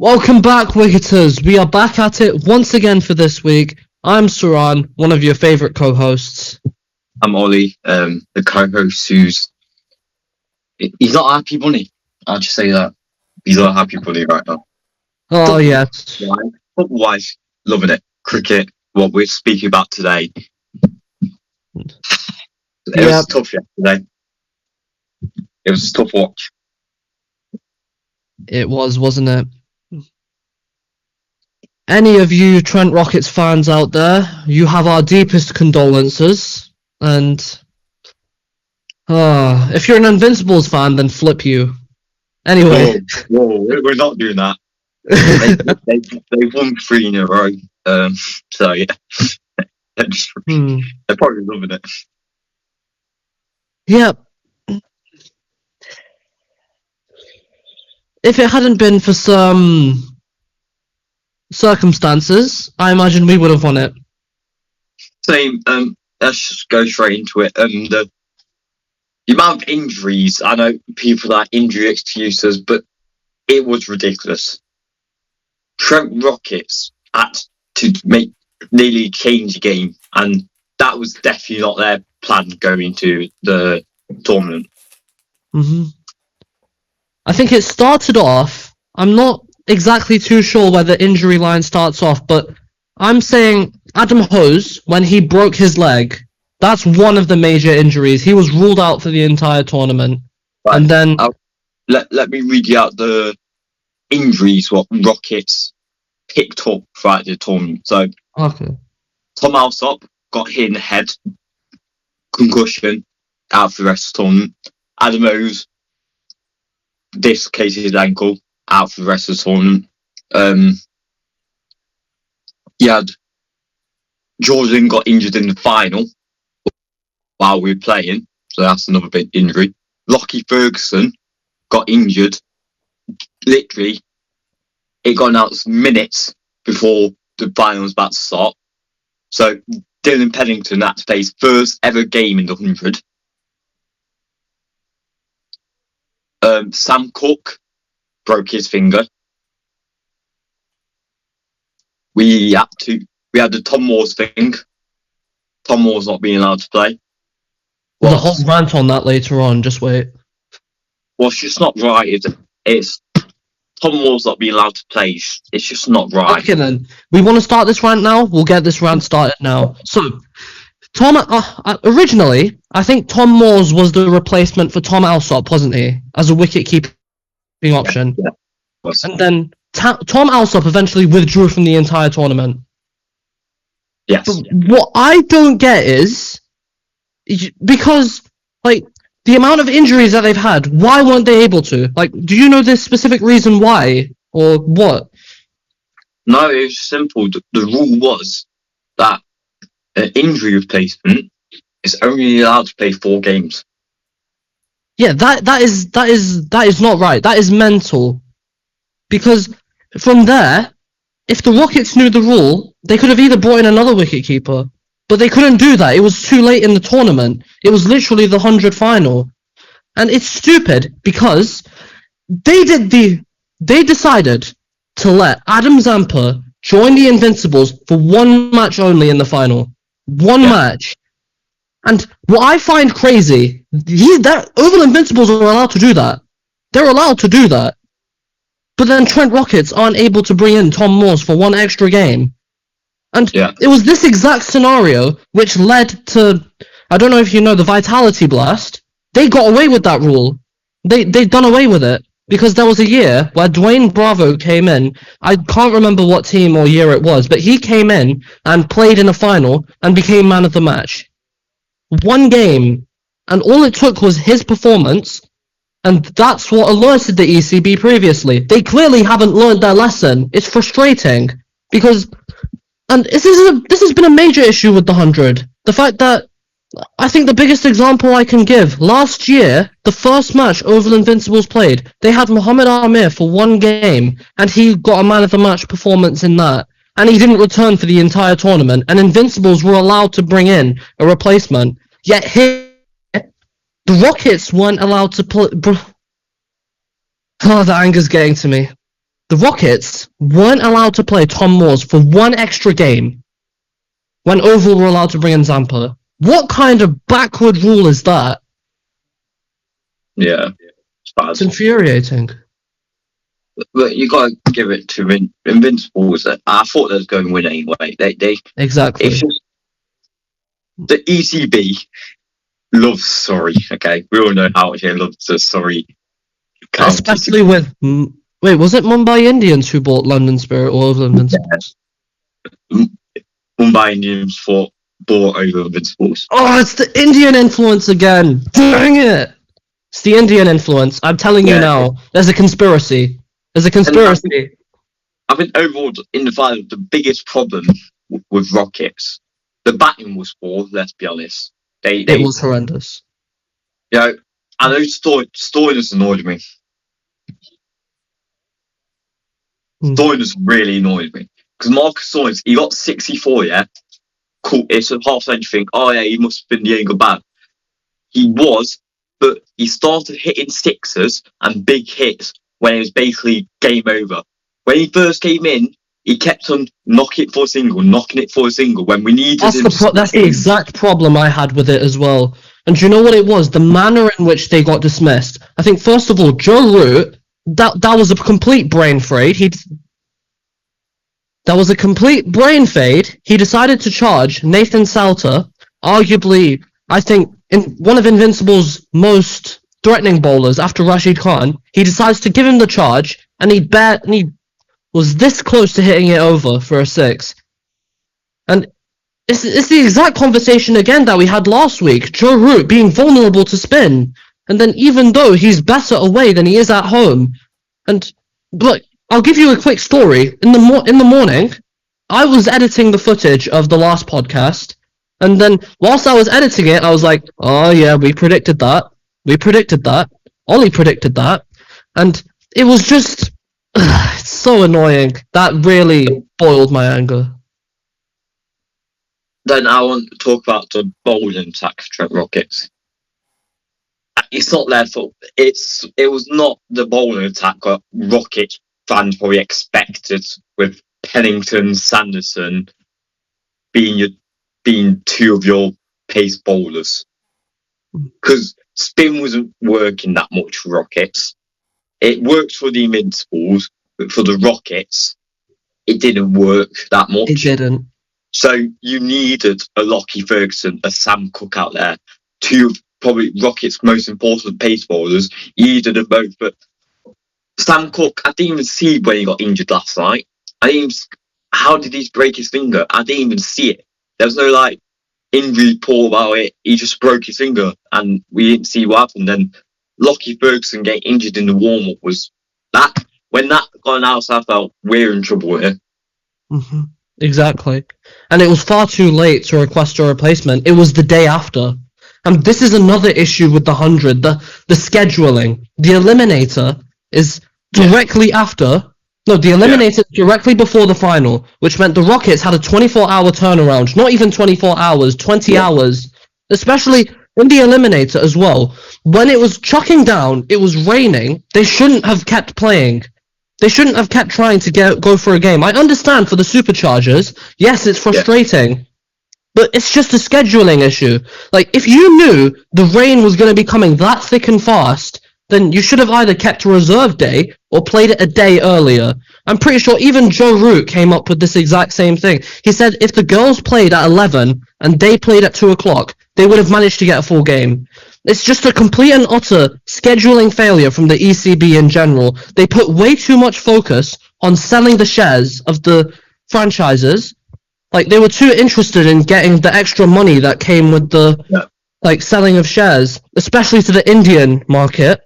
Welcome back, Wicketers. We are back at it once again for this week. I'm Saraan, one of your favourite co-hosts. I'm Ollie, the co-host he's not a happy bunny. I'll just say that. He's not a happy bunny right now. Oh, yes. Football-wise, loving it. Cricket, what we're speaking about today. It was tough yesterday. It was a tough watch. It was, wasn't it? Any of you Trent Rockets fans out there, you have our deepest condolences. And if you're an Invincibles fan, then flip you. Anyway. Whoa, we're not doing that. they won 3 in a row. So, yeah. They're probably loving it. Yep. If it hadn't been for some circumstances, I imagine we would have won it. Same. Let's just go straight into it. The amount of injuries, I know people like injury excuses, but it was ridiculous. Trent Rockets had to nearly change the game, and that was definitely not their plan going into the tournament. I think it started off, I'm not exactly too sure where the injury line starts off, but I'm saying Adam Hose, when he broke his leg, that's one of the major injuries. He was ruled out for the entire tournament. Right. And then let me read you out the injuries what Rockets picked up throughout the tournament. So okay. Tom Alsop got hit in the head, concussion, out for the rest of the tournament. Adam Hose dislocated his ankle, out for the rest of the tournament. You had Jordan got injured in the final while we were playing, so that's another big injury. Lockie Ferguson got injured. Literally, it got announced minutes before the final was about to start. So Dylan Pennington had to play his first ever game in the 100. Sam Cook broke his finger. We had the Tom Moores thing. Tom Moore's not being allowed to play. There's a whole rant on that later on, just wait. Well, it's just not right, is it? It's Tom Moore's not being allowed to play. It's just not right. Okay then, we want to start this rant now? We'll get this rant started now. So, originally, I think Tom Moores was the replacement for Tom Alsop, wasn't he? As a wicket-keeping option. Yeah. And then Tom Alsop eventually withdrew from the entire tournament. Yes. But what I don't get is, because, the amount of injuries that they've had, why weren't they able to? Do you know this specific reason why? Or what? No, it was simple. The rule was that an injury replacement is only allowed to play 4 games. Yeah, that is not right. That is mental. Because from there, if the Rockets knew the rule, they could have either brought in another wicketkeeper, but they couldn't do that. It was too late in the tournament. It was literally the 100 final. And it's stupid because they decided to let Adam Zampa join the Invincibles for 1 match only in the final. One match. And what I find crazy, Oval Invincibles are allowed to do that. They're allowed to do that. But then Trent Rockets aren't able to bring in Tom Moores for 1 extra game. And it was this exact scenario which led to, I don't know if you know, the Vitality Blast. They got away with that rule. They done away with it. Because there was a year where Dwayne Bravo came in. I can't remember what team or year it was, but he came in and played in a final and became man of the match. 1 game. And all it took was his performance, and that's what alerted the ECB previously. They clearly haven't learned their lesson. It's frustrating. Because, and this has been a major issue with the 100. The fact that, I think the biggest example I can give, last year, the first match Oval Invincibles played, they had Mohamed Amir for 1 game, and he got a man of the match performance in that. And he didn't return for the entire tournament, and Invincibles were allowed to bring in a replacement. Yet here, the Rockets weren't allowed to play. Oh, the anger's getting to me. the Rockets weren't allowed to play Tom Moores for one extra game when Oval were allowed to bring in Zampa. What kind of backward rule is that? Yeah, It's infuriating. But you got to give it to Invincibles. I thought they was going to win anyway. They exactly. It's just the ECB loves Surrey. Okay, we all know how much they love the Surrey county. Especially with was it Mumbai Indians who bought London Spirit all over Invincibles? Yeah. Mumbai Indians bought over Invincibles. Oh, it's the Indian influence again! Dang it! It's the Indian influence. I'm telling you now. There's a conspiracy. There's a conspiracy. I think overall, in the final, the biggest problem with Rockets, the batting was poor, let's be honest. It was horrendous. You know, I know Stoinis annoyed me. Stoinis really annoyed me. Because Marcus Stoinis, he got 64, yeah? Cool. It's a half-century thing. Oh, yeah, he must have been the England bad. He was, but he started hitting sixers and big hits when it was basically game over. When he first came in, he kept on knocking it for a single when we needed him. That's the exact problem I had with it as well. And do you know what it was? The manner in which they got dismissed. I think, first of all, Joe Root, that was a complete brain fade. That was a complete brain fade. He decided to charge Nathan Salter, arguably, I think, one of Invincible's most threatening bowlers after Rashid Khan. He decides to give him the charge, and he was this close to hitting it over for a 6. And it's the exact conversation again that we had last week. Joe Root being vulnerable to spin. And then even though he's better away than he is at home. And look, I'll give you a quick story. In the morning, I was editing the footage of the last podcast. And then whilst I was editing it, I was like, oh yeah, we predicted that. Ollie predicted that. And it was just... it's so annoying. That really boiled my anger. Then I want to talk about the bowling attack for Trent Rockets. It's not their fault. It was not the bowling attack that Rockets fans probably expected, with Pennington, Sanderson being two of your pace bowlers. Because spin wasn't working that much for Rockets. It worked for the Invincibles, but for the Rockets, it didn't work that much. It didn't. So you needed a Lockie Ferguson, a Sam Cook out there, two of probably Rockets' most important pace bowlers. You needed them both, but Sam Cook, I didn't even see when he got injured last night. How did he break his finger? I didn't even see it. There was no injury report about it. He just broke his finger, and we didn't see what happened. Then Lockie Ferguson getting injured in the warm-up was that. When that got announced, I felt we're in trouble here. Mm-hmm. Exactly. And it was far too late to request a replacement. It was the day after. And this is another issue with the 100, the scheduling. The Eliminator is directly after... No, the Eliminator directly before the final, which meant the Rockets had a 24-hour turnaround. Not even 24 hours, 20 hours. Especially in the Eliminator as well. When it was chucking down, it was raining, they shouldn't have kept playing. They shouldn't have kept trying to go for a game. I understand for the Superchargers, yes, it's frustrating, but it's just a scheduling issue. If you knew the rain was going to be coming that thick and fast, then you should have either kept a reserve day or played it a day earlier. I'm pretty sure even Joe Root came up with this exact same thing. He said if the girls played at 11 and they played at 2 o'clock, they would have managed to get a full game. It's just a complete and utter scheduling failure from the ECB in general. They put way too much focus on selling the shares of the franchises. They were too interested in getting the extra money that came with the selling of shares, especially to the Indian market.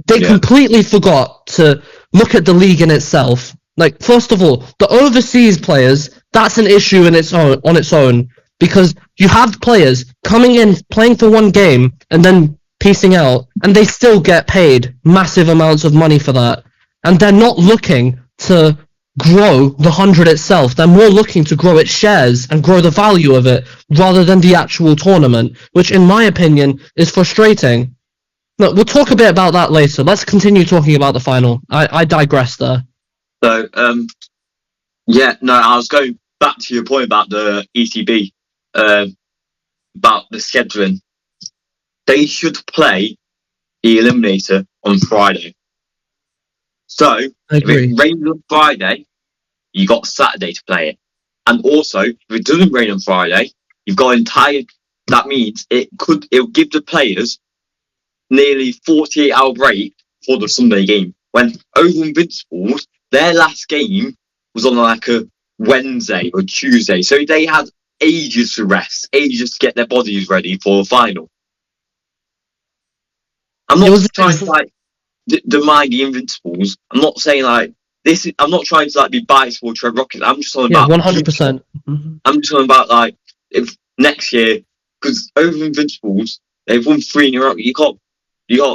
They completely forgot to look at the league in itself. First of all, the overseas players, that's an issue on its own. Because you have players coming in, playing for one game, and then piecing out, and they still get paid massive amounts of money for that. And they're not looking to grow the 100 itself. They're more looking to grow its shares and grow the value of it, rather than the actual tournament, which in my opinion is frustrating. Look, we'll talk a bit about that later. Let's continue talking about the final. I digress there. So, I was going back to your point about the ECB, about the scheduling. They should play the Eliminator on Friday. So, I if agree. it rains on Friday, you got Saturday to play it. And also, if it doesn't rain on Friday, you've got entire. That means it'll give the players nearly 48-hour break for the Sunday game. When over Invincibles, their last game was on like a Wednesday or Tuesday, so they had ages to rest, ages to get their bodies ready for the final. I'm not trying to like deny the Invincibles. I'm not saying like this. I'm not trying to like be biased for Trent Rockets. I'm just talking about 100%. I'm just talking about like if next year, because over Invincibles they've won 3 in a row. You can't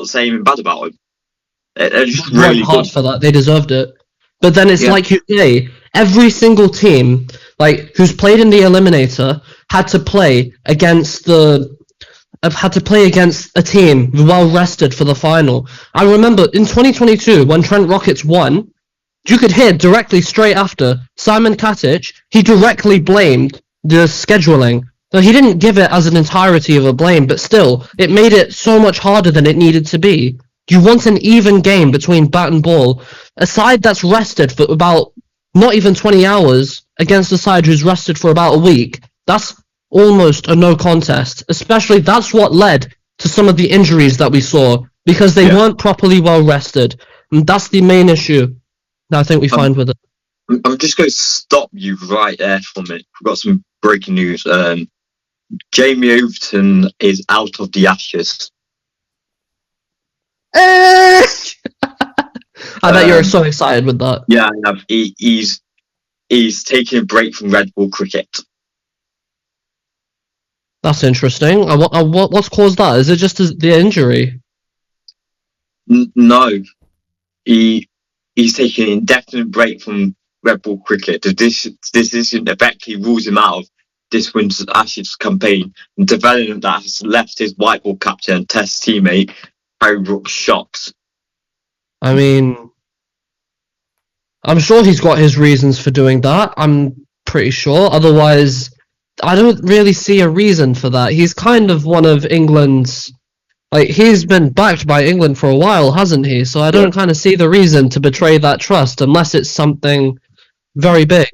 say anything bad about them. They're just really hard good for that. They deserved it. But then it's Yeah. like you say, every single team like who's played in the Eliminator had to play against a team well rested for the final. I remember in 2022 when Trent Rockets won, you could hear directly straight after Simon Katic, he directly blamed the scheduling. So he didn't give it as an entirety of a blame, but still, it made it so much harder than it needed to be. You want an even game between bat and ball. A side that's rested for about not even 20 hours against a side who's rested for about a week. That's almost a no contest. Especially that's what led to some of the injuries that we saw because they weren't properly well rested. And that's the main issue. I think we find with it. I'm just going to stop you right there for a minute. We've got some breaking news. Jamie Overton is out of the Ashes. I bet you're so excited with that. Yeah, he's taking a break from red ball cricket. That's interesting. What's caused that? Is it just the injury? No, he's taking an indefinite break from red ball cricket. The decision effectively rules him out of this winter's Ashes campaign. The development that has left his white ball captain and Test teammate Harry Brooks shocked. I mean, I'm sure he's got his reasons for doing that. I'm pretty sure. Otherwise, I don't really see a reason for that. He's kind of one of England's. Like, he's been backed by England for a while, hasn't he? So I don't kind of see the reason to betray that trust unless it's something very big.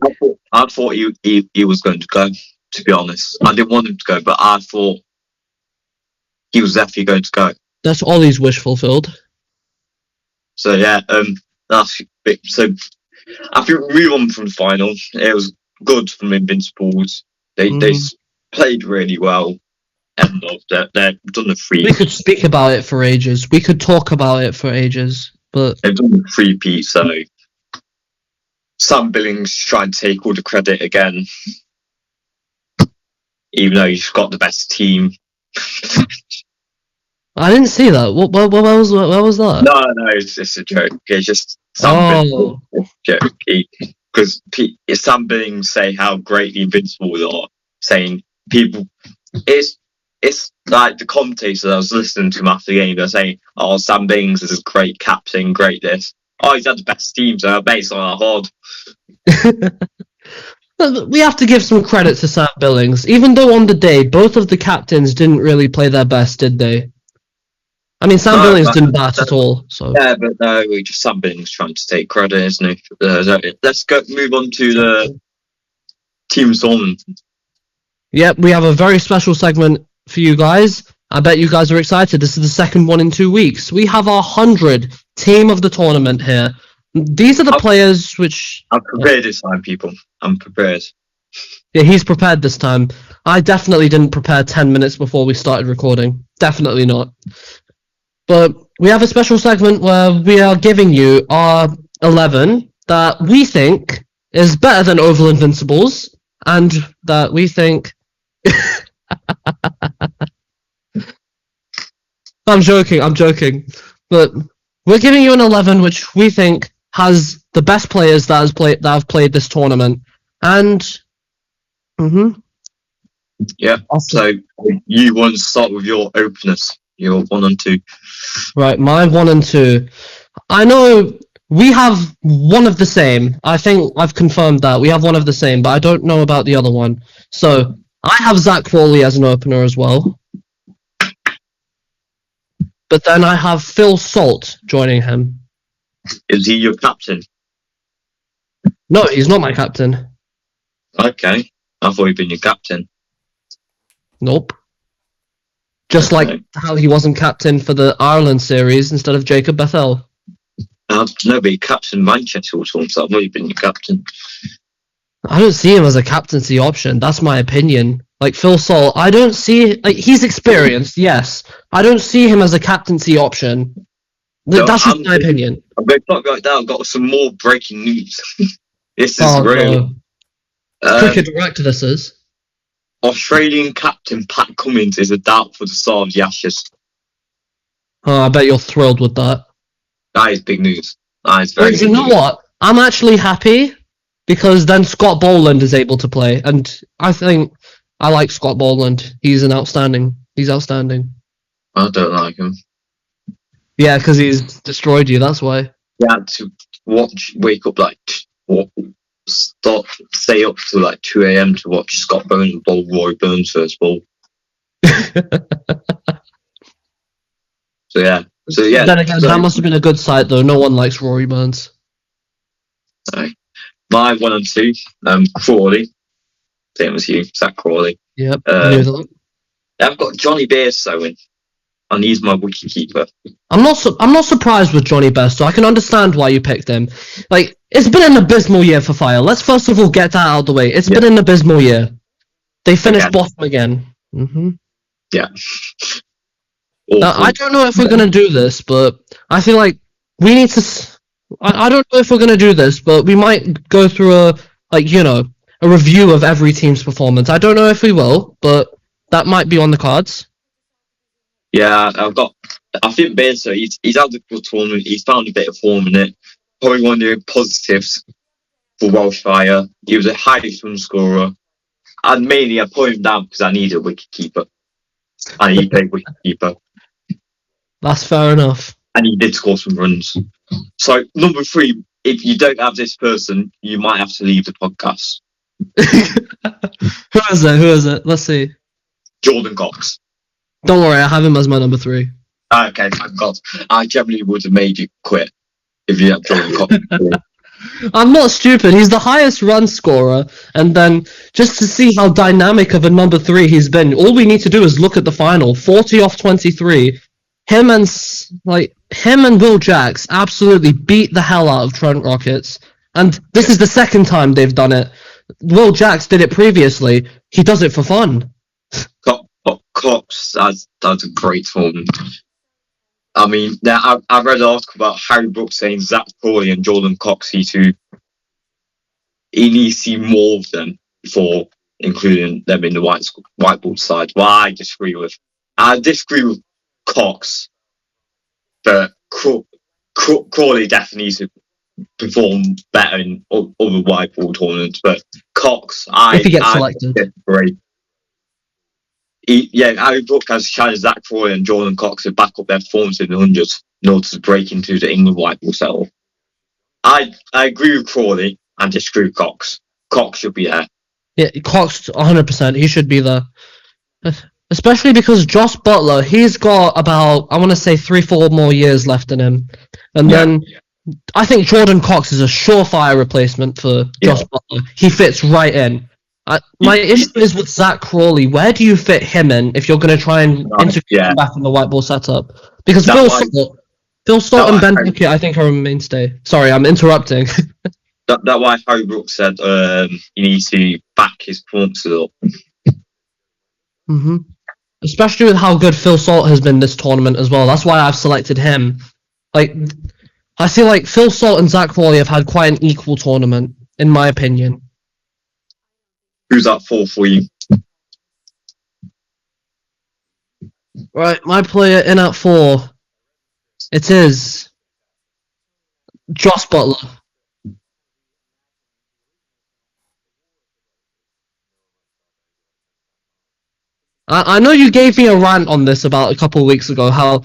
I thought he was going to go, to be honest. I didn't want him to go, but I thought he was definitely going to go. That's Ollie's wish fulfilled. So yeah, that's big. So I think we move on from the final. It was good from Invincibles. They played really well. And they've done the 3. We could speak about it for ages. We could talk about it for ages, but they've done the 3-peat. So Sam Billings trying to take all the credit again, even though he's got the best team. I didn't see that. Where was that? No, it's a joke. It's just Sam Billings. It's a joke. Because Sam Billings say how great the Invincibles are, saying people. It's like the commentators I was listening to him after the game. They're saying, "Oh, Sam Billings is a great captain, great this. Oh, he's had the best team, so based on our hard." We have to give some credit to Sam Billings, even though on the day both of the captains didn't really play their best, did they? I mean, Sam Billings didn't bat at all. So yeah, but no, we just Sam Billings trying to take credit, isn't he? Let's move on to the team tournament. Yep, we have a very special segment for you guys. I bet you guys are excited. This is the second one in 2 weeks. We have our 100 team of the tournament here. These are the players which... I'm prepared this time, people. I'm prepared. Yeah, he's prepared this time. I definitely didn't prepare 10 minutes before we started recording. Definitely not. But we have a special segment where we are giving you our 11 that we think is better than Oval Invincibles, and that we think... I'm joking. But we're giving you an 11 which we think has the best players that have played this tournament. And yeah. So you want to start with your openers, your 1 and 2. Right, my 1 and 2. I know We have one of the same. I think I've confirmed that. We have one of the same, but I don't know about the other one. So, I have Zach Crawley as an opener as well. But then I have Phil Salt joining him. Is he your captain? No, he's not my captain. Okay. I thought he'd been your captain. Nope. Just Okay. like how he wasn't captain for the Ireland series instead of Jacob Bethel. No, but he captained Manchester or something, so I thought he'd been your captain. I don't see him as a captaincy option. That's my opinion. Like Phil Salt, I don't see. Like he's experienced, yes. I don't see him as a captaincy option. No, That's just my opinion. I'm going to talk about that. I've got some more breaking news. This is Oh, real. no. Cricket Direct, this is. Australian captain Pat Cummins is a doubt for the start of the Ashes. Oh, I bet you're thrilled with that. That is big news. That is very But you big know news. what? I'm actually happy because then Scott Boland is able to play, and I think I like Scott Boland. He's outstanding. I don't like him. Yeah, because he's destroyed you. That's why. You had to wake up stay up till like 2 a.m. to watch Scott Burns bowl Roy Burns first ball. So yeah. Then again, that must have been a good sight, though. No one likes Rory Burns. My 1 and 2, Crawley. Same as you, Zach Crawley. Yep, I knew that. I've got Johnny Bairstow in, and he's my wicket keeper. I'm not surprised with Johnny Bairstow. I can understand why you picked him. Like, it's been an abysmal year for Fire. Let's first of all get that out of the way. It's been an abysmal year. They finished bottom again. Mm-hmm. Yeah. Now, I don't know if we're going to do this, but I feel like we need to... I don't know if we're going to do this, but we might go through a review of every team's performance. I don't know if we will, but that might be on the cards. Yeah, I think Bairstow, he's had a good tournament. He's found a bit of form in it. Probably one of the positives for Welsh Fire. He was a highest run scorer. And mainly I put him down because I need a wicket keeper. And he played wicket keeper. That's fair enough. And he did score some runs. So, number 3, if you don't have this person, you might have to leave the podcast. Who is it? Let's see. Jordan Cox. Don't worry, I have him as my number 3. Okay, thank God. I generally would have made you quit if you had Jordan Cox. I'm not stupid. He's the highest run scorer, and then just to see how dynamic of a number 3 he's been, all we need to do is look at the final. 40 off 23. Him and Will Jacks absolutely beat the hell out of Trent Rockets, and this is the second time they've done it. Will Jacks did it previously. He does it for fun. Cox, that's a great tournament. I mean, I read an article about Harry Brooks saying Zach Crawley and Jordan Cox he needs to see more of them before including them in the whiteboard side. Well, I disagree with Cox, but Crawley definitely needs to perform better in other whiteboard tournaments. But Cox, if he gets selected, great. Harry Brooks has challenged Zach Crawley and Jordan Cox to back up their performance in the hundreds in order to break into the England whiteboard settle. I agree with Crawley and disagree with Cox. Cox should be there. Yeah, Cox 100%. He should be there. Especially because Josh Butler, he's got about, I want to say 3-4 more years left in him. And then I think Jordan Cox is a surefire replacement for Josh Butler. He fits right in. My issue is with Zach Crawley. Where do you fit him in if you're going to try and integrate him back in the whiteboard setup? Because Phil Salt and Ben Wicket, I think, are a mainstay. Sorry, I'm interrupting. That's why Harry Brooks said he needs to back his performances up. Mm-hmm. Especially with how good Phil Salt has been this tournament as well. That's why I've selected him. Like, I feel like Phil Salt and Zach Crawley have had quite an equal tournament, in my opinion. Who's that for you? Right, my player in at 4. It is Josh Butler. I know you gave me a rant on this about a couple of weeks ago, how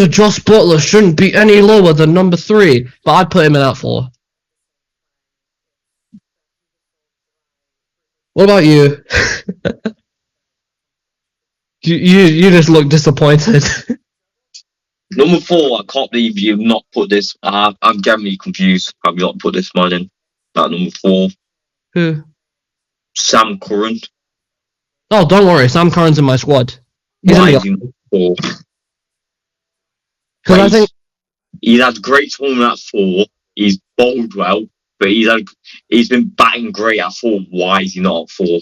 Josh Butler shouldn't be any lower than number 3, but I put him in at 4. What about you? you just look disappointed. Number 4, I can't believe you've not put this. I'm generally confused. Have you not put this man in? At number 4. Who? Sam Curran. Oh, don't worry, Sam Curran's in my squad. Why is he number 4? Because I think he's had great tournament at 4. He's bowled well, but he's been batting great at 4. Why is he not at 4?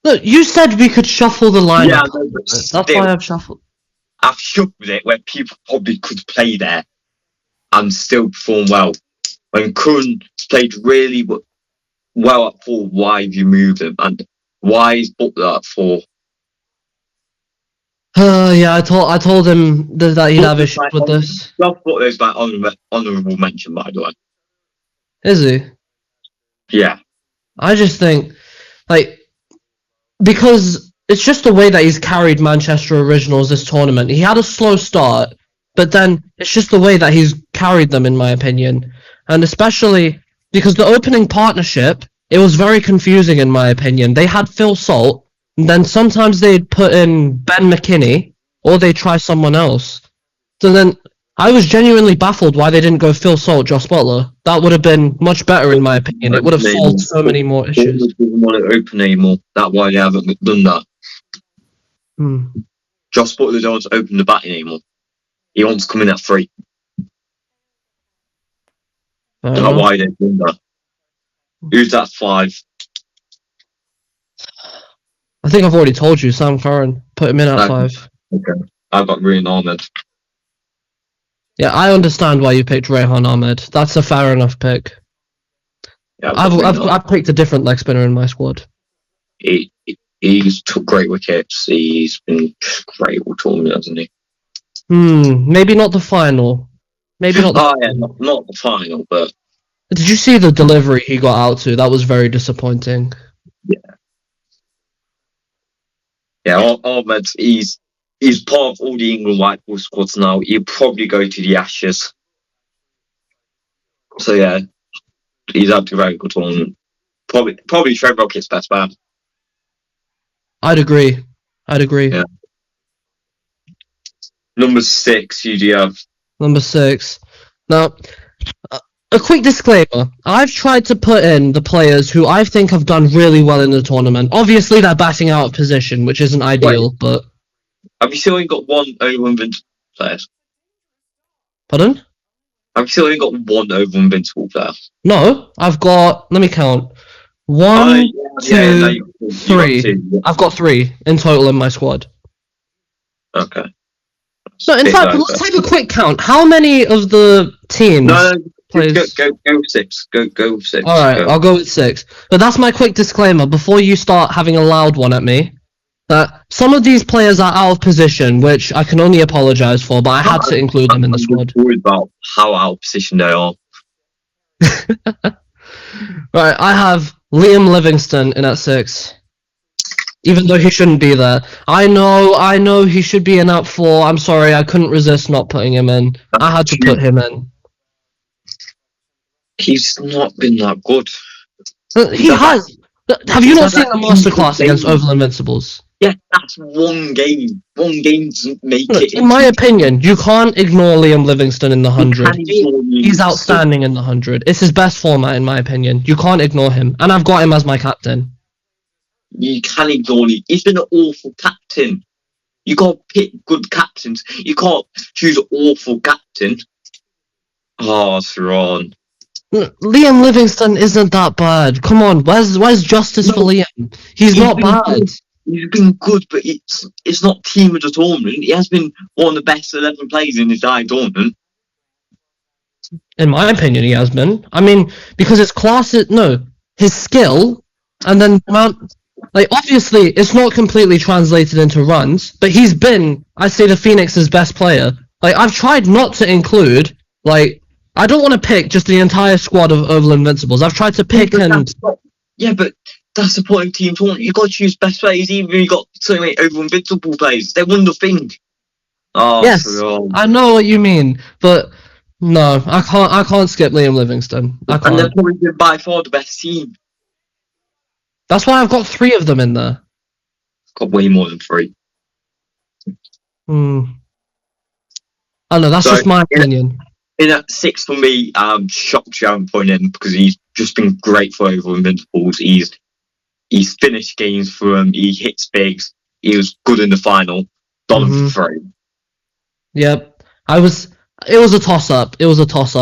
Look, you said we could shuffle the lineup. Yeah, no, but That's still, why I've shuffled. I've shuffled it where people probably could play there and still perform well. When Curran played really well at 4, why have you moved him? And why is Butler at 4? Yeah, I told him that he'd have issues with this. Well, Butler's my honourable mention, by the way. Is he? Yeah. I just think, like, because it's just the way that he's carried Manchester Originals this tournament. He had a slow start, but then it's just the way that he's carried them, in my opinion. And especially because the opening partnership, it was very confusing, in my opinion. They had Phil Salt, and then sometimes they'd put in Ben McKinney, or they'd try someone else. So then I was genuinely baffled why they didn't go Phil Salt, Josh Butler. That would have been much better, in my opinion. It would have solved so many more issues. Butler doesn't want to open anymore. That's why they haven't done that. Josh Butler don't want to open the batting anymore. He wants to come in at 3. That's why they've done that. Who's that 5? I think I've already told you, Sam Curran. Put him in at 5. Okay. I've got Rehan Ahmed. Yeah, I understand why you picked Rehan Ahmed. That's a fair enough pick. Yeah, I've picked a different leg spinner in my squad. He's took great wickets. He's been great all tournament, hasn't he? Maybe not the final. Maybe not. Not the final, but did you see the delivery he got out to? That was very disappointing. Yeah. Ahmed, he's part of all the England white ball squads now. He'll probably go to the Ashes. So yeah, he's had a very good tournament. Probably Trent Rocket's best man. I'd agree. Yeah. Number 6, who do you have? Number 6. Now, a quick disclaimer. I've tried to put in the players who I think have done really well in the tournament. Obviously, they're batting out of position, which isn't ideal, but... Have you still only got one over invincible player? Pardon? Have you still only got one over invincible player? No, I've got... Let me count. 1, 2, 3. I've got 3 in total in my squad. Okay. So, in fact, let's take a quick count. How many of the teams... No, go 6. Go 6. Alright, I'll go with 6. But that's my quick disclaimer before you start having a loud one at me. That some of these players are out of position, which I can only apologise for, but I had to include them in the squad. I'm worried about how out of position they are. Right, I have Liam Livingston in at 6. Even though he shouldn't be there. I know he should be in at 4. I'm sorry, I couldn't resist not putting him in. I had to put him in. He's not been that good. He has. Have you not seen the masterclass against Oval Invincibles? Yeah, that's one game. One game doesn't make it. In my opinion, you can't ignore Liam Livingston in the 100. He's outstanding in the 100. It's his best format, in my opinion. You can't ignore him. And I've got him as my captain. You can ignore him. He's been an awful captain. You can't pick good captains. You can't choose an awful captain. Oh, Saraan. Liam Livingston isn't that bad. Come on, where's justice for Liam? He's not bad. Good. He's been good, but it's not team of the tournament. He has been one of the best 11 players in his entire tournament. In my opinion, he has been. I mean, because his skill, and then obviously, it's not completely translated into runs, but he's been, I'd say, the Phoenix's best player. I've tried not to include, I don't want to pick just the entire squad of Oval Invincibles. I've tried to pick but That's the point of team tournament. You've got to choose best players, even if you've got so many over invincible players. They won the thing. Oh, Yes, so, I know what you mean, but no, I can't skip Liam Livingston. I and they're can't. probably been by far the best team. That's why I've got 3 of them in there. Got way more than 3. I don't know, that's So, just my opinion. In at 6 for me, I'm shocked you haven't put him because he's just been great for over invincibles. He's finished games for him. He hits bigs. He was good in the final. Got him for 3. Yep. It was a toss-up.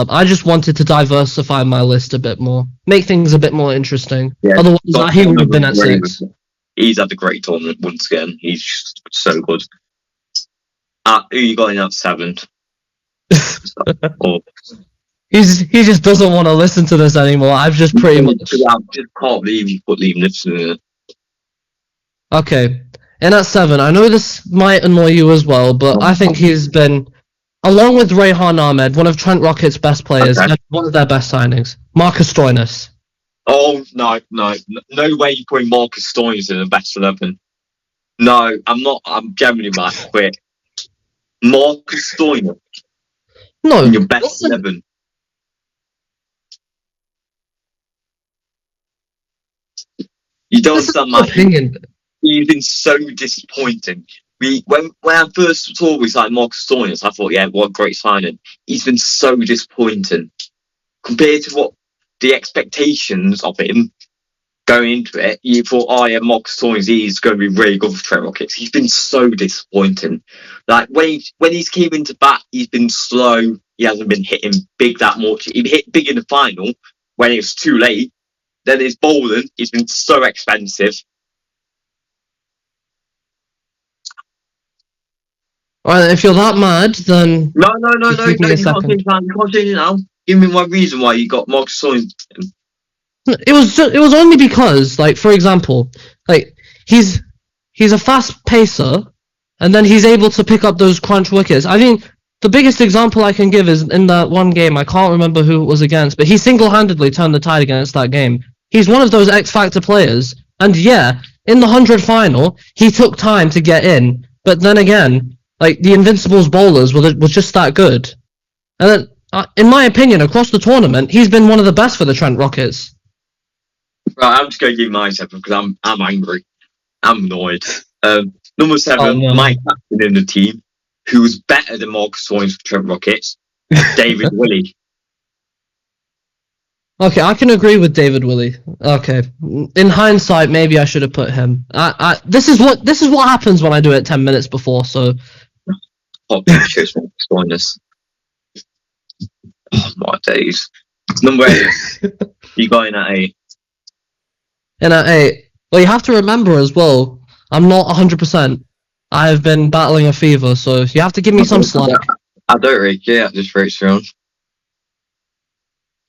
I just wanted to diversify my list a bit more. Make things a bit more interesting. Yeah, Otherwise, he would have been at 6. He's had a great tournament once again. He's just so good. Who you got in at 7? He just doesn't want to listen to this anymore. I've just pretty much... I just can't believe you put Liam Livingston in it. Okay. And at 7, I know this might annoy you as well, but I think he's been, along with Rayhan Ahmed, one of Trent Rocket's best players, and one of their best signings. Marcus Stoinis. Oh, no way you're putting Marcus Stoinis in the best 11. No, I'm not. I'm genuinely mad. Quit. Marcus Stoinis No, in your best 11. You don't understand my opinion. He's been so disappointing. When I first saw we signed Marcus Stoinis, I thought, yeah, what a great signing. He's been so disappointing compared to what the expectations of him going into it. You thought, oh yeah, Marcus Stoinis, he's going to be really good for Trent Rockets. He's been so disappointing. Like when he's came into bat, he's been slow. He hasn't been hitting big that much. He hit big in the final when it was too late. Then his bowling, he's been so expensive. Alright, if you're that mad, then... No, you can't change it now. Give me my reason why you got Marcus Stoinis. It was only because, like, for example, like, he's a fast pacer, and then he's able to pick up those crunch wickets. I mean, the biggest example I can give is in that one game, I can't remember who it was against, but he single-handedly turned the tide against that game. He's one of those X-Factor players, and yeah, in the 100 final, he took time to get in, but then again, like, the Invincibles bowlers were just that good. And then, in my opinion, across the tournament, he's been one of the best for the Trent Rockets. Right, I'm just going to give my 7 because I'm angry. I'm annoyed. Number 7, my captain in the team, who was better than Marcus Stoinis for Trent Rockets, David Willey. Okay, I can agree with David Willey. Okay, in hindsight, maybe I should have put him. This is what happens when I do it 10 minutes before. So, Marcus Stoinis. Oh my days. Number 8, you got in at 8. And at 8, well, you have to remember as well, I'm not 100%. I have been battling a fever, so you have to give me some slack. I don't really care at this rate, Saraan.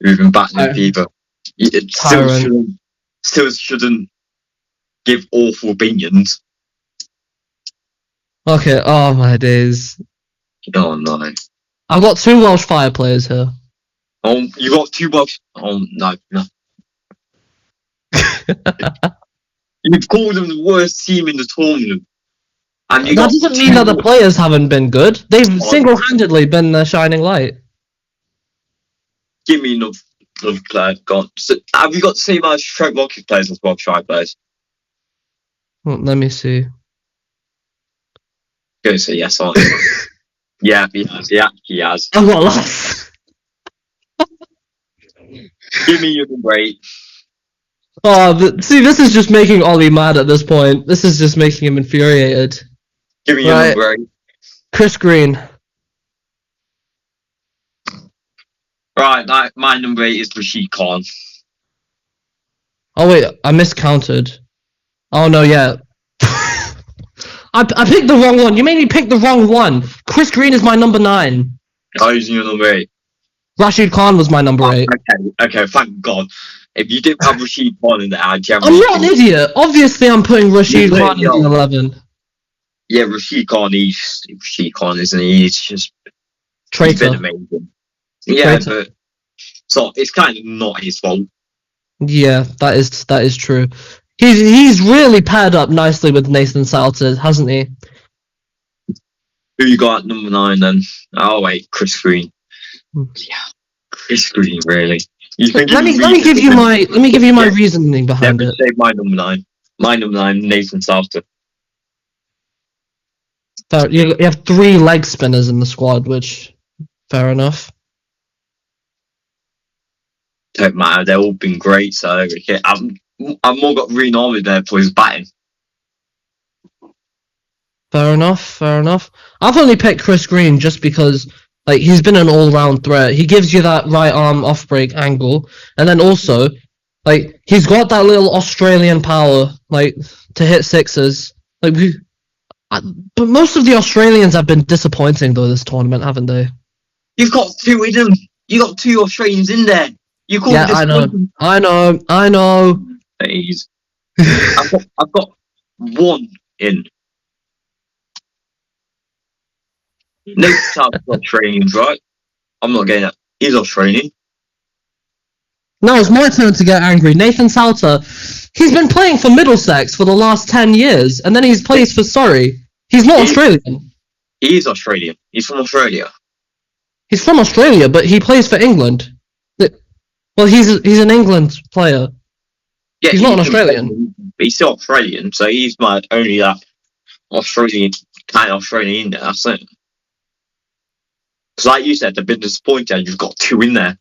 You've been battling a fever. Still shouldn't give awful opinions. Okay, oh my days. Oh no. I've got 2 Welsh Fire players here. Oh, you got 2 Welsh... Oh, no. You've called them the worst team in the tournament. And that doesn't mean that the players haven't been good. They've single-handedly been the shining light. Give me another player. So, have you got the same amount of Trent Rocket players as Welsh Fire players? Well, let me see. Go say yes, aren't you? Yeah, he has. I've got lots. Give me your number 8. Oh, see, this is just making Ollie mad at this point. This is just making him infuriated. Give me your number 8. Chris Green. Right, my number 8 is Rashid Khan. Oh wait, I miscounted. Oh no, yeah. I picked the wrong one. You made me pick the wrong one. Chris Green is my number 9. Oh, he's your number 8. Rashid Khan was my number 8. Okay, thank God. If you didn't have Rashid Khan in there, I'm not an idiot. Obviously, I'm putting Rashid Khan in the 11. Yeah, Rashid Khan, isn't he? He's just... Traitor. He's been amazing. Yeah, Traitor. But... So, it's kind of not his fault. Yeah, that is true. He's really paired up nicely with Nathan Salter, hasn't he? Who you got at number 9 then? Oh wait, Chris Green. Hmm. Yeah, Chris Green, really. Let me give you my reasoning behind it. Say my number 9. My number 9, Nathan Salter. You have 3 leg spinners in the squad, which fair enough. Don't matter, they've all been great. So I've more got Green Army there for his batting. Fair enough. I've only picked Chris Green just because he's been an all-round threat. He gives you that right arm off-break angle, and then also he's got that little Australian power to hit sixes. But most of the Australians have been disappointing though this tournament, haven't they? You've got 2 in them. You got 2 Australians in there. You call I know. Please. I've got 1 in. Nathan Salter's Australian, right? I'm not getting that. He's Australian. Now it's my turn to get angry. Nathan Salter, he's been playing for Middlesex for the last 10 years, and then he's plays for Surrey. He's not Australian. He is Australian. He's from Australia. He's from Australia, but he plays for England. Well, he's an England player. Yeah, he's not an Australian. But he's still Australian, so he's my only Australian kind of Australian in there. That's it. Because like you said, they've been disappointed. You've got 2 in there.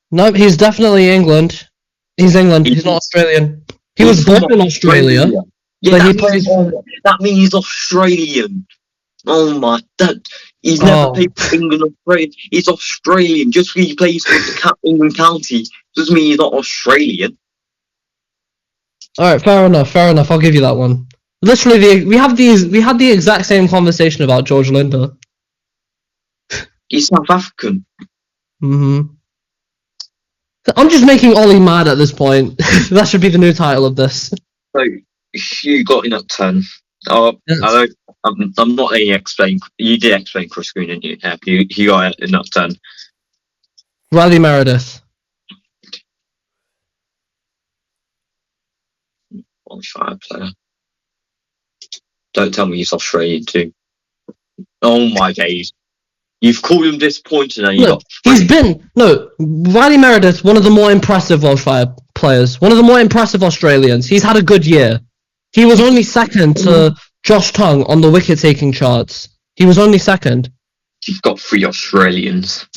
No, he's definitely England. He's England. He's not Australian. He was born in Australia. Yeah, that means he's Australian. Oh my, he's never played for England or Australia. He's Australian. Just because he plays for the England county doesn't mean he's not Australian. Alright, fair enough. I'll give you that one. Literally, we had the exact same conversation about George Linder. He's South African. I'm just making Ollie mad at this point. That should be the new title of this. So you got in at 10. Oh, yes. I'm not letting you explain. You did explain Chris Green, didn't you? Yeah, you got in at 10. Riley Meredith. Qualifier player. Don't tell me he's Australian too. Oh my days. You've called him disappointing and Riley Meredith, one of the more impressive Welshfire players, one of the more impressive Australians. He's had a good year. He was only second to Josh Tongue on the wicket-taking charts. He was only second. You've got 3 Australians.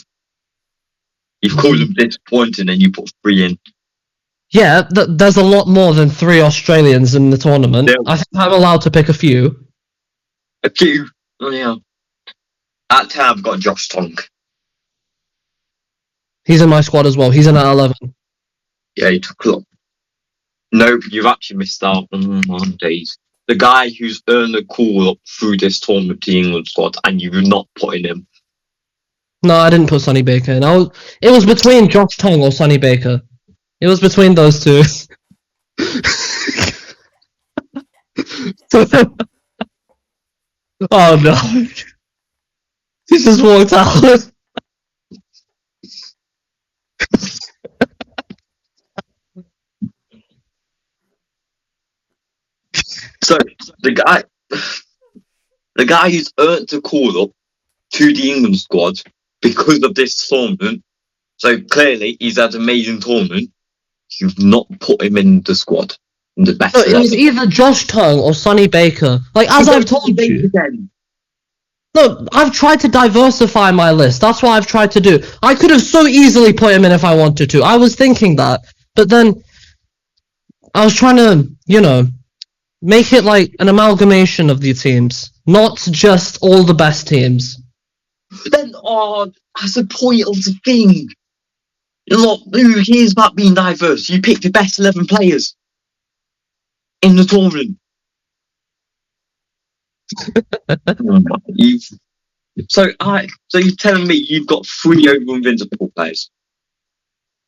You've called him disappointing and you put 3 in. Yeah, there's a lot more than 3 Australians in the tournament. Yeah. I think I'm allowed to pick a few. A few? Oh, yeah. At 10, I've got Josh Tongue. He's in my squad as well. He's in at 11. Yeah, he took a lot. No, you've actually missed out on days. The guy who's earned a call up through this tournament to the England squad, and you're not putting him. No, I didn't put Sonny Baker in. It was between Josh Tongue or Sonny Baker. It was between those 2. Oh no. He just walked out. So the guy who's earned a call up to the England squad because of this tournament. So clearly he's had an amazing tournament. You've not put him in the squad. In the best. It was either Josh Tongue or Sonny Baker. As I've told you. Look, I've tried to diversify my list. That's what I've tried to do. I could have so easily put him in if I wanted to. I was thinking that. But then I was trying to, make it an amalgamation of the teams. Not just all the best teams. But then, that's the point of the thing. Look, who cares about being diverse? You pick the best 11 players in the tournament. So you're telling me you've got 3 over invincible players?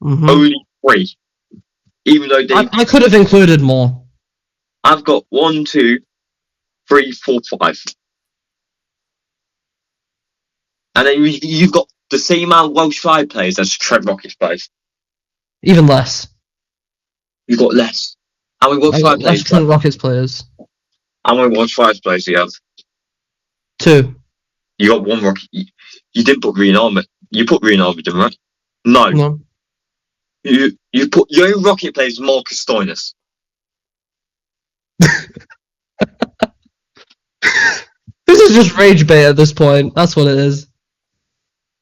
Mm-hmm. Only 3, even though I could have included more. I've got 1, 2, 3, 4, 5, and then you've got the same amount of Welsh 5 players as Trent Rockets players. Even less. You got less. How many I got less Trent Rockets players. How many Watch Fires players do you have? 2. You got 1 Rocket. You didn't put Green Army. You put Green Army, didn't you? No. No. You put your own Rocket players Marcus Stoinis. This is just rage bait at this point. That's what it is.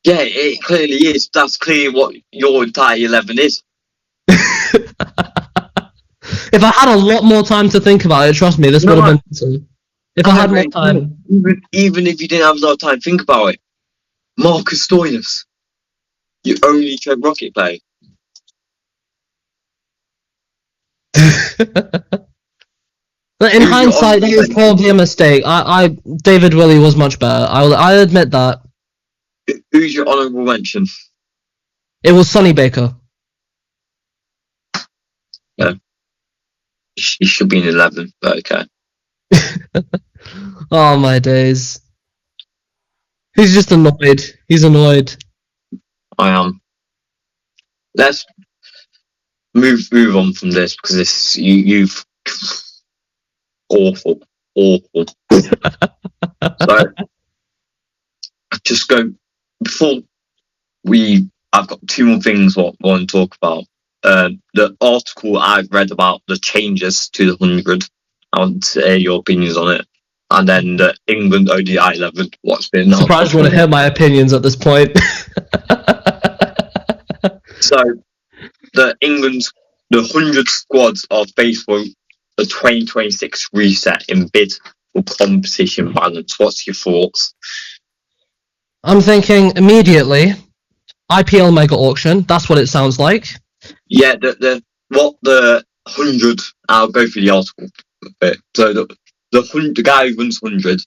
Yeah, it clearly is. That's clearly what your entire 11 is. If I had a lot more time to think about it, trust me, this would have been. If I had more time. Even if you didn't have a lot of time, think about it. Marcus Stoinis. You only Trent Rocket play. But in hindsight, that was probably a mistake. David Willey was much better. I admit that. Who's your honourable mention? It was Sonny Baker. Yeah. He should be in 11, but okay. Oh my days. He's just annoyed. He's annoyed. I am. Let's move on from this because this you've awful. So just go before I've got 2 more things what I want to talk about. The article I've read about the changes to the 100. I want to hear your opinions on it. And then the England ODI 11. What's been I'm surprised you want to hear my opinions at this point. So the 100 squads are faced for the 2026 reset in bid for competition balance. What's your thoughts? I'm thinking immediately IPL mega auction. That's what it sounds like. Yeah, the 100. I'll go through the article a bit. So the guy who runs 100.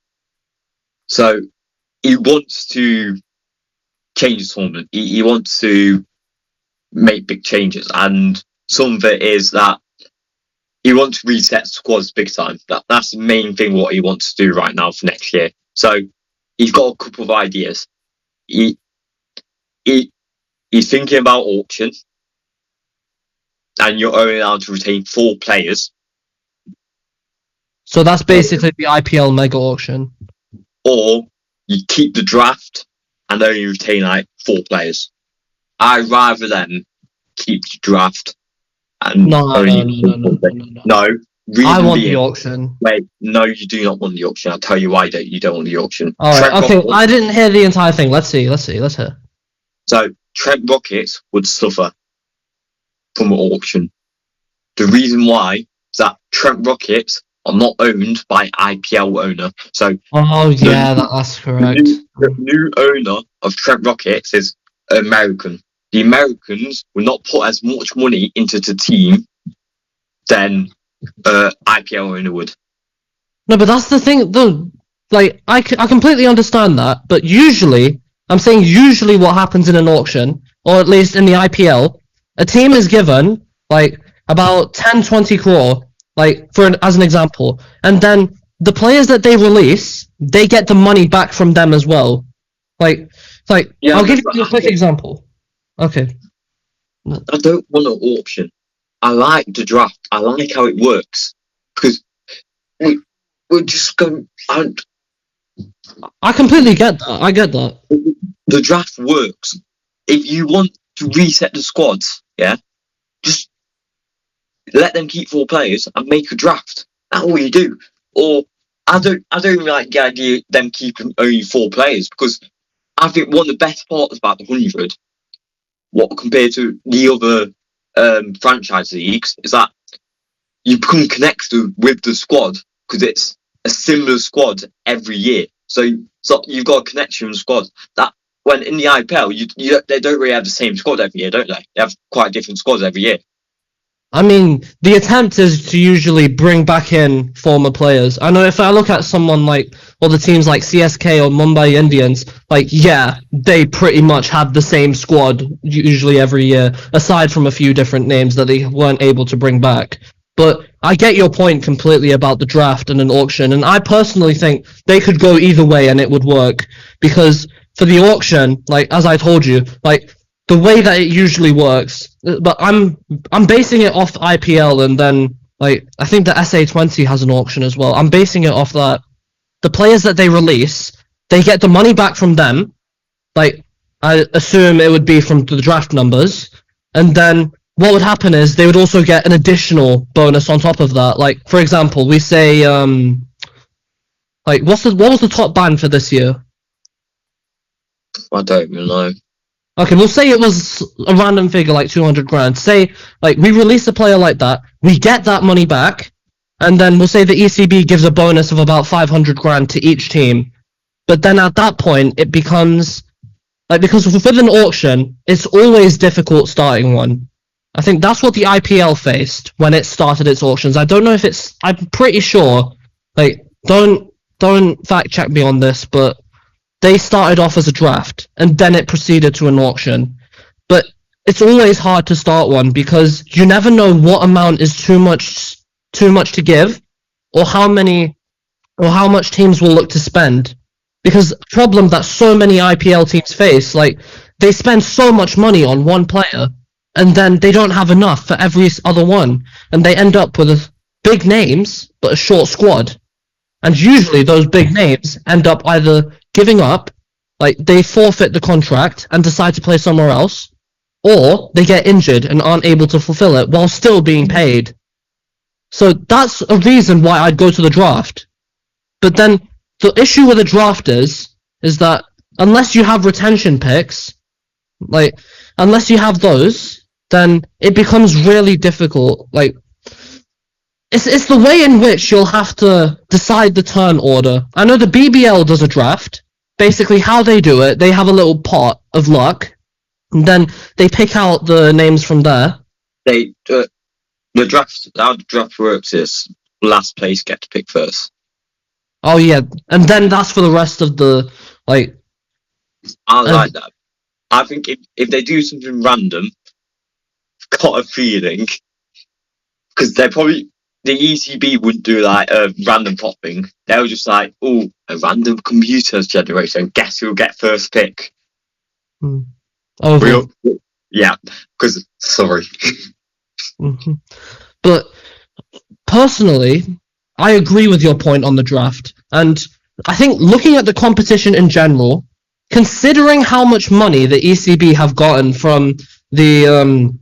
So he wants to change the tournament. He wants to make big changes, and some of it is that he wants to reset squads big time. That's the main thing what he wants to do right now for next year. So he's got a couple of ideas. He's thinking about auction, and you're only allowed to retain 4 players. So that's basically the IPL mega auction. Or you keep the draft and only retain like 4 players. I'd rather them keep the draft and No. I want the auction. Wait, no, you do not want the auction. I'll tell you why you don't want the auction. Alright, okay, I didn't hear the entire thing. Let's hear. So Trent Rockets would suffer from an auction. The reason why is that Trent Rockets are not owned by IPL owner. So that's correct. The new owner of Trent Rockets is American. The Americans will not put as much money into the team than IPL owner would. No, but that's the thing. I completely understand that, but usually what happens in an auction, or at least in the IPL, a team is given like about 10-20 crore, as an example, and then the players that they release, they get the money back from them as well. I'll give you a quick example. Okay. I don't want an auction. I like the draft. I like how it works because we're just going. I completely get that. I get that. The draft works. If you want to reset the squads, just let them keep 4 players and make a draft. That's all you do. Or I don't really like the idea of them keeping only 4 players because I think one of the best parts about the 100, compared to the other franchise leagues, is that you become connected with the squad because it's a similar squad every year. So you've got a connection with the squad. That when in the IPL, they don't really have the same squad every year, don't they? They have quite different squads every year. I mean, the attempt is to usually bring back in former players. I know if I look at someone the teams like CSK or Mumbai Indians, they pretty much have the same squad usually every year, aside from a few different names that they weren't able to bring back. But I get your point completely about the draft and an auction, and I personally think they could go either way and it would work. Because for the auction, as I told you, the way that it usually works. But I'm basing it off IPL, and then like I think the SA20 has an auction as well. I'm basing it off that the players that they release, they get the money back from them. Like I assume it would be from the draft numbers, and then what would happen is they would also get an additional bonus on top of that. Like for example, we say like what was the top band for this year? I don't even know. Okay, we'll say it was a random figure like 200 grand. Say like we release a player like that, we get that money back, and then we'll say the ECB gives a bonus of about 500 grand to each team. But then at that point, it becomes like, because with an auction, it's always difficult starting one. I think that's what the IPL faced when it started its auctions. I don't know if it's. I'm pretty sure. Like, don't fact check me on this, but they started off as a draft and then it proceeded to an auction. But it's always hard to start one because you never know what amount is too much to give, or how much teams will look to spend. Because the problem that so many IPL teams face, like they spend so much money on one player and then they don't have enough for every other one, and they end up with big names but a short squad. And usually those big names end up either giving up, like they forfeit the contract and decide to play somewhere else, or they get injured and aren't able to fulfill it while still being paid. So that's a reason why I'd go to the draft. But then the issue with the draft is that unless you have retention picks, like unless you have those, then it becomes really difficult. Like it's the way in which you'll have to decide the turn order. I know the BBL does a draft. Basically, how they do it, they have a little pot of luck, and then they pick out the names from there. The draft, how the draft works is last place get to pick first. Oh yeah, and then that's for the rest of the like. I like that. I think if they do something random, I've got a feeling, because they probably. The ECB wouldn't do like a random pot thing. They were just like, oh, a random computers generator, and guess who'll get first pick? Oh, yeah, because sorry. Mm-hmm. But personally, I agree with your point on the draft, and I think looking at the competition in general, considering how much money the ECB have gotten from the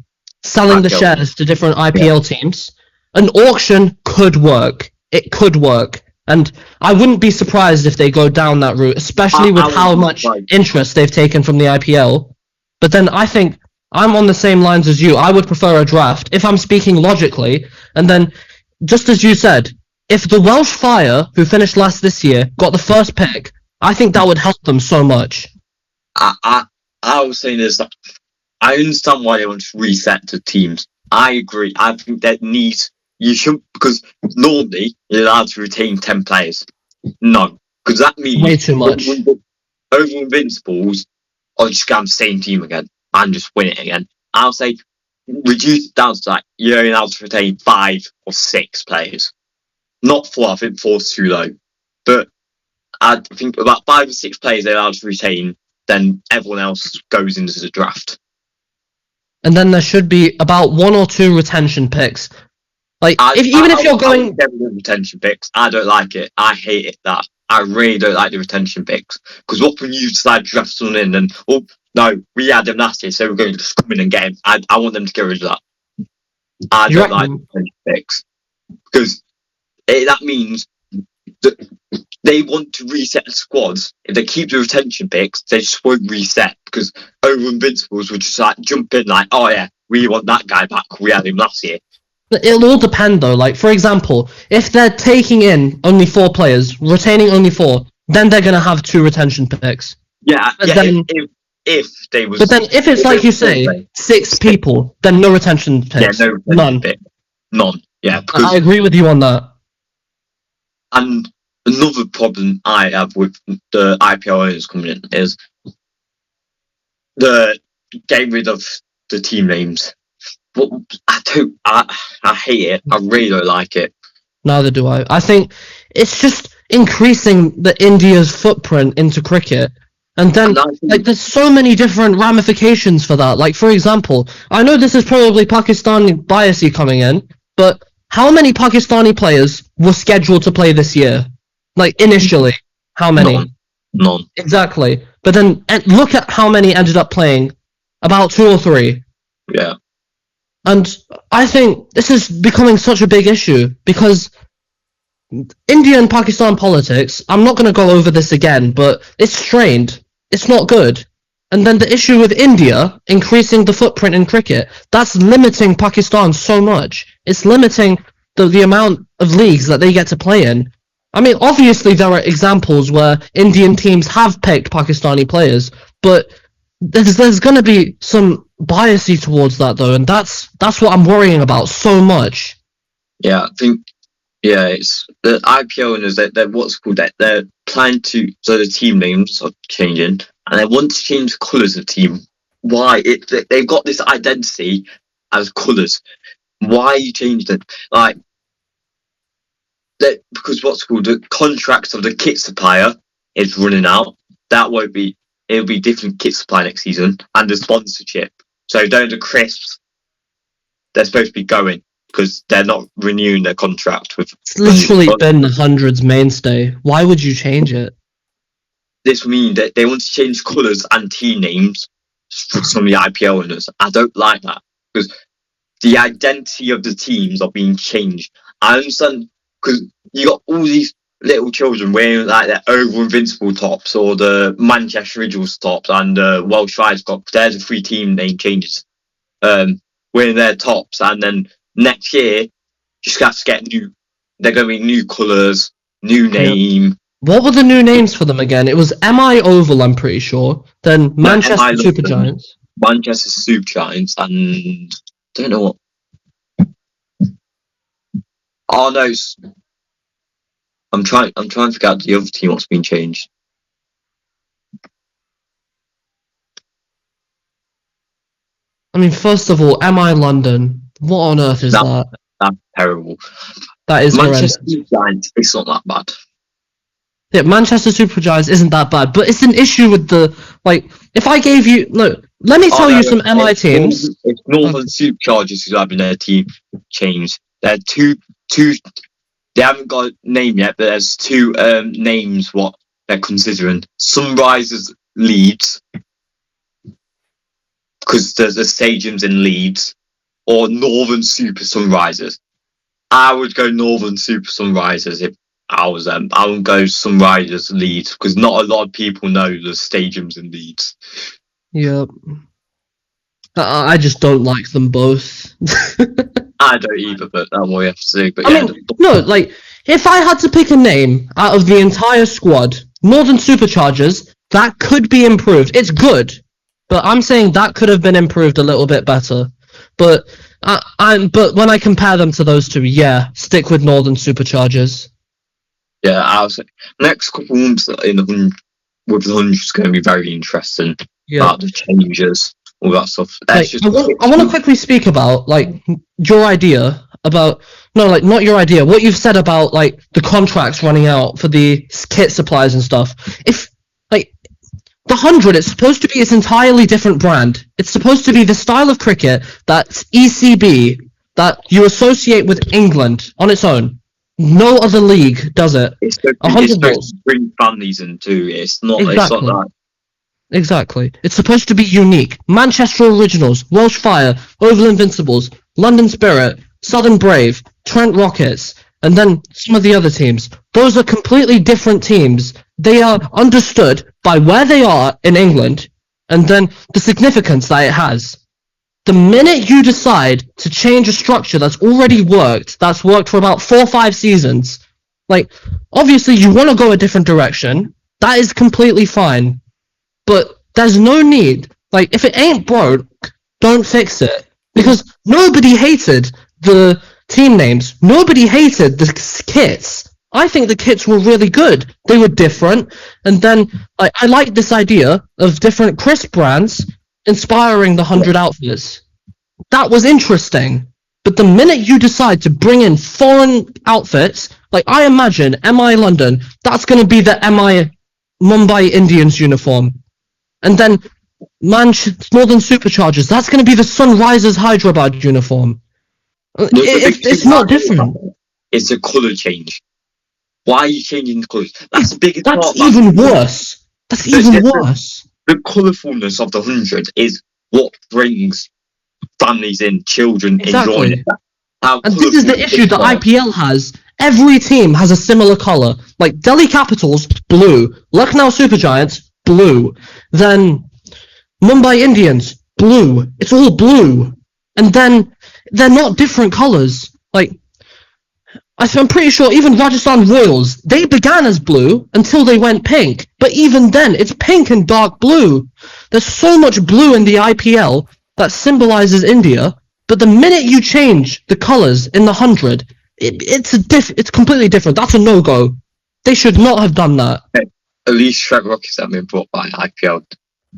selling the shares to different IPL teams. An auction could work. It could work. And I wouldn't be surprised if they go down that route, especially with how much interest they've taken from the IPL. But then I think I'm on the same lines as you. I would prefer a draft, if I'm speaking logically. And then, just as you said, if the Welsh Fire, who finished last this year, got the first pick, I think that would help them so much. I was saying this, I understand why they want to reset the teams. I agree. I think that needs... You should, because normally you're allowed to retain 10 players. No, because that means way too much. Over Invincibles, I'll just go on the same team again and just win it again. I'll say reduce it down to like you're only allowed to retain 5 or 6 players. Not 4, I think 4's too low. But I think about 5 or 6 players they're allowed to retain, then everyone else goes into the draft. And then there should be about 1 or 2 retention picks. Like, even if you're going... retention picks, I don't like it. I hate it, that. I really don't like the retention picks. Because what when you decide to draft someone in and, oh, no, we had them last year, so we're going to just come in and get him. I want them to get rid of that. I don't like retention picks. Because that means that they want to reset the squads. If they keep the retention picks, they just won't reset. Because over Invincibles would just like jump in like, oh yeah, we want that guy back. We had him last year. It'll all depend though. Like, for example, if they're taking in only 4 players, retaining only 4, then they're going to have 2 retention picks. Yeah, then, if they was... But then if it's like you say, 6 people, then no retention picks. Yeah, no retention pick. None. Yeah. I agree with you on that. And another problem I have with the IPL owners coming in is the getting rid of the team names. But I hate it. I really don't like it. Neither do I. I think it's just increasing the India's footprint into cricket. And then, And I think- like, there's so many different ramifications for that. Like, for example, I know this is probably Pakistani biasy coming in, but how many Pakistani players were scheduled to play this year? Like, initially, how many? None. Exactly. But then, look at how many ended up playing. About 2 or 3. Yeah. And I think this is becoming such a big issue because India and Pakistan politics, I'm not going to go over this again, but it's strained. It's not good. And then the issue with India increasing the footprint in cricket, that's limiting Pakistan so much. It's limiting the amount of leagues that they get to play in. I mean, obviously there are examples where Indian teams have picked Pakistani players, but there's going to be some biasy towards that though, and that's what I'm worrying about so much. Yeah, I think. Yeah, it's the IPL owners. They're what's called that. They're planning to. So the team names are changing, and they want to change the colours of the team. Why? They've got this identity as colours. Why are you changing it? Like, because what's called the contract of the kit supplier is running out. That won't be. It'll be different kit supply next season, and the sponsorship. So don't the crisps. They're supposed to be going. Because they're not renewing their contract with. It's literally been the hundreds mainstay. Why would you change it? This would mean that they want to change colours and team names for some of the IPL owners. I don't like that because the identity of the teams are being changed. I understand because you got all these little children wearing like their over invincible tops or the Manchester Originals tops and the Welsh Riders tops. There's the 3 team name changes. Wearing their tops and then. Next year, just have to get new. They're going to be new colours, new name. Yep. What were the new names for them again? It was MI Oval, I'm pretty sure. Then Manchester Super Giants. Manchester Super Giants, and I don't know what. Oh no! I'm trying to figure out the other team what's been changed. I mean, first of all, MI London. What on earth is that? That's terrible. That is Manchester horrendous. Super Giants. It's not that bad. Yeah, Manchester Super Giants isn't that bad, but it's an issue with the if I gave you look, let me tell you some MI teams. It's Northern Superchargers who's having their team changed. They're two. They haven't got a name yet, but there's 2 names what they're considering. Sunrisers Leeds, because there's a stadiums in Leeds. Or Northern Super Sunrisers. I would go Northern Super Sunrisers if I was them. I would go Sunrisers Leeds because not a lot of people know the stadiums in Leeds. Yep. I just don't like them both. I don't either, but that's what we have to do. But I mean, no, if I had to pick a name out of the entire squad, Northern Superchargers, that could be improved. It's good, but I'm saying that could have been improved a little bit better. But but when I compare them to those 2, yeah, stick with Northern Superchargers. Yeah, I was next couple of months with the 100 is going to be very interesting. Yeah. About the changes, all that stuff. I want to quickly speak about your idea about not your idea. What you've said about the contracts running out for the kit supplies and stuff. If the 100, it's supposed to be its entirely different brand. It's supposed to be the style of cricket that's ECB, that you associate with England on its own. No other league does it. It's supposed to bring families into it. It's not that. Exactly. It's supposed to be unique. Manchester Originals, Welsh Fire, Oval Invincibles, London Spirit, Southern Brave, Trent Rockets, and then some of the other teams. Those are completely different teams. They are understood by where they are in England and then the significance that it has. The minute you decide to change a structure that's already worked, that's worked for about 4 or 5 seasons, obviously you want to go a different direction. That is completely fine. But there's no need. If it ain't broke, don't fix it. Because nobody hated the team names. Nobody hated the kits. I think the kits were really good. They were different. And then I like this idea of different crisp brands inspiring the 100 outfits. That was interesting. But the minute you decide to bring in foreign outfits, I imagine MI London, that's going to be the MI Mumbai Indians uniform. And then Northern Superchargers, that's going to be the Sunrisers Hyderabad uniform. It's not different. It's a colour change. Why are you changing the colours? That's the biggest part. That's even worse. That's even worse. The colourfulness of the 100 is what brings families in, children enjoying it. And this is the issue that IPL has. Every team has a similar colour. Like Delhi Capitals, blue. Lucknow Supergiants, blue. Then Mumbai Indians, blue. It's all blue. And then they're not different colours. Like, I'm pretty sure even Rajasthan Royals, they began as blue until they went pink. But even then, it's pink and dark blue. There's so much blue in the IPL that symbolises India. But the minute you change the colours in the 100, it's completely different. That's a no-go. They should not have done that. At least Shrek Rockets have been brought by IPL.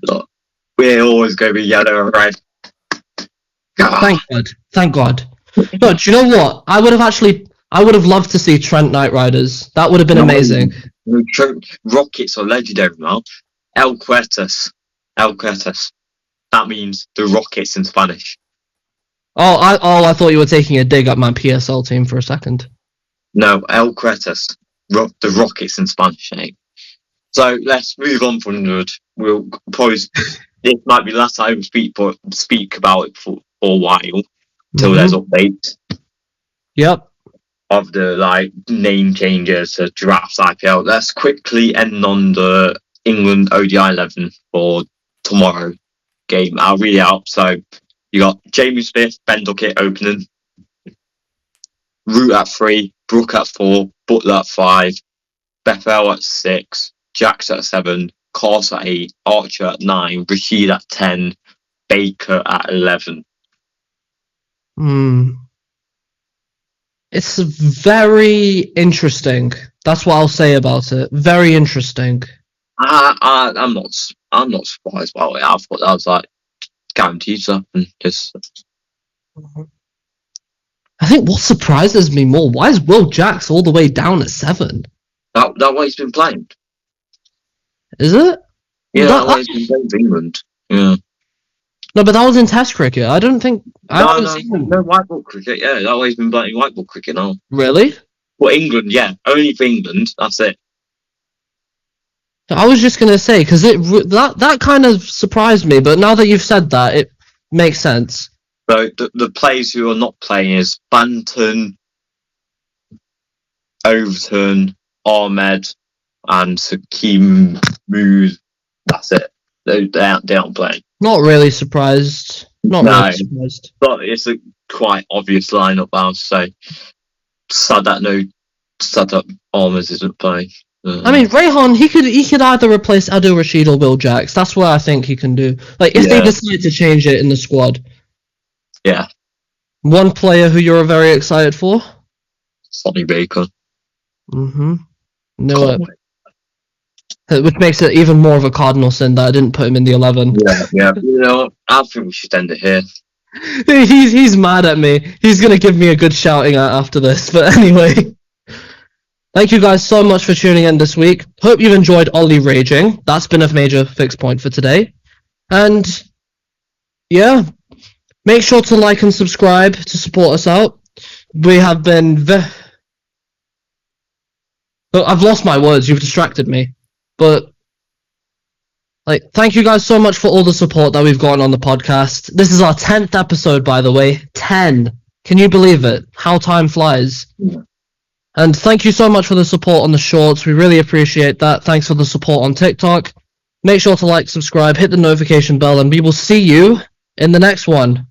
Look, we're always going to be yellow and red. Thank God. No, do you know what? I would have loved to see Trent Knight Riders. That would have been amazing. Rockets are legendary now. El Cuetas. That means the Rockets in Spanish. I thought you were taking a dig at my PSL team for a second. No, El Cuetas. The Rockets in Spanish, eh? So let's move on from 100. We'll probably this might be the last time we speak about it for a while till there's updates. Yep. Of the name changes to drafts IPL. Let's quickly end on the England ODI 11 for tomorrow game. I'll read it out. So you got Jamie Smith, Ben Duckett opening, Root at 3, Brook at 4, Butler at 5, Bethel at 6, Jacks at 7, Course at 8, Archer at 9, Rashid at 10, Baker at 11. It's very interesting. That's what I'll say about it. Very interesting. I'm not surprised by it. I thought that was guaranteed stuff, and just. I think what surprises me more, why is Will Jacks all the way down at 7? That what he's been playing. Is it? Yeah, that what he's been playing for England. Yeah. No, but that was in Test cricket. I don't think. No, white ball cricket. Yeah, that way he's been playing white ball cricket now. Really? For England, yeah, only for England. That's it. I was just gonna say because that kind of surprised me, but now that you've said that, it makes sense. So the players who are not playing is Banton, Overton, Ahmed, and Sakim Mood. That's it. They aren't playing. Not really surprised. Really surprised. But it's a quite obvious lineup now. So sad that Ahmed isn't playing. I mean, Rehan, he could either replace Adil Rashid or Will Jacks. That's what I think he can do. If they decide to change it in the squad. Yeah. One player who you're very excited for? Sonny Baker. Knew it. Which makes it even more of a cardinal sin that I didn't put him in the 11. Yeah. You know, I think we should end it here. He's mad at me. He's gonna give me a good shouting at after this. But anyway, thank you guys so much for tuning in this week. Hope you've enjoyed Ollie raging. That's been a major fixed point for today. And yeah, make sure to like and subscribe to support us out. We have been. I've lost my words. You've distracted me. But, thank you guys so much for all the support that we've gotten on the podcast. This is our 10th episode, by the way. 10. Can you believe it? How time flies. And thank you so much for the support on the shorts. We really appreciate that. Thanks for the support on TikTok. Make sure to like, subscribe, hit the notification bell, and we will see you in the next one.